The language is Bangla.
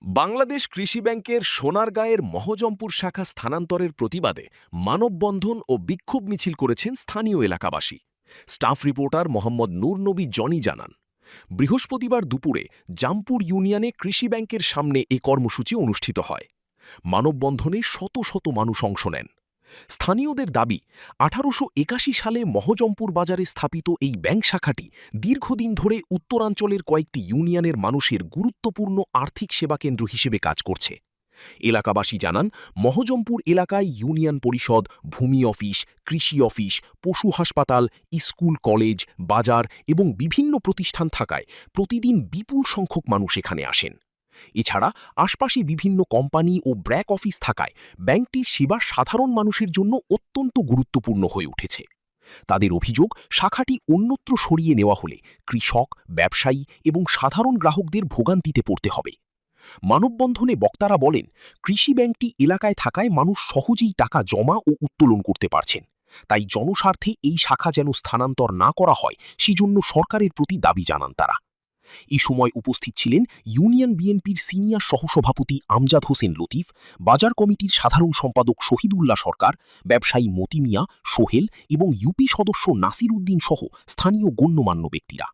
বাংলাদেশ কৃষি ব্যাংকের সোনারগাঁয়ের মহজমপুর শাখা স্থানান্তরের প্রতিবাদে মানববন্ধন ও বিক্ষোভ মিছিল করেছেন স্থানীয় এলাকাবাসী। স্টাফ রিপোর্টার মোহাম্মদ নূর নবী জনি জানান, বৃহস্পতিবার দুপুরে জামপুর ইউনিয়নে কৃষি ব্যাংকের সামনে এ কর্মসূচি অনুষ্ঠিত হয়। মানববন্ধনে শত শত মানুষ অংশ নেন। স্থানীয়দের দাবি, 1881 সালে মহজমপুর বাজারে স্থাপিত এই ব্যাংক শাখাটি দীর্ঘদিন ধরে উত্তরাঞ্চলের কয়েকটি ইউনিয়নের মানুষের গুরুত্বপূর্ণ আর্থিক সেবাকেন্দ্র হিসেবে কাজ করছে। এলাকাবাসী জানান, মহজমপুর এলাকায় ইউনিয়ন পরিষদ, ভূমি অফিস, কৃষি অফিস, পশু হাসপাতাল, স্কুল, কলেজ, বাজার এবং বিভিন্ন প্রতিষ্ঠান থাকায় প্রতিদিন বিপুল সংখ্যক মানুষ এখানে আসেন। এছাড়া আশপাশে বিভিন্ন কোম্পানি ও ব্র্যাক অফিস থাকায় ব্যাংকটির সেবা সাধারণ মানুষের জন্য অত্যন্ত গুরুত্বপূর্ণ হয়ে উঠেছে। তাদের অভিযোগ, শাখাটি অন্যত্র সরিয়ে নেওয়া হলে কৃষক, ব্যবসায়ী এবং সাধারণ গ্রাহকদের ভোগান্তিতে পড়তে হবে। মানববন্ধনে বক্তারা বলেন, কৃষি ব্যাংকটি এলাকায় থাকায় মানুষ সহজেই টাকা জমা ও উত্তোলন করতে পারছেন। তাই জনস্বার্থে এই শাখা যেন স্থানান্তর না করা হয়, সেজন্য সরকারের প্রতি দাবি জানান তারা। এই সময় উপস্থিত ছিলেন ইউনিয়ন বিএনপির সিনিয়র সহসভাপতি আমজাদ হোসেন লতিফ, বাজার কমিটির সাধারণ সম্পাদক শহীদুল্লাহ সরকার, ব্যবসায়ী মতি মিয়া, সোহেল এবং ইউপি সদস্য নাসির উদ্দিন সহ স্থানীয় গণ্যমান্য ব্যক্তিরা।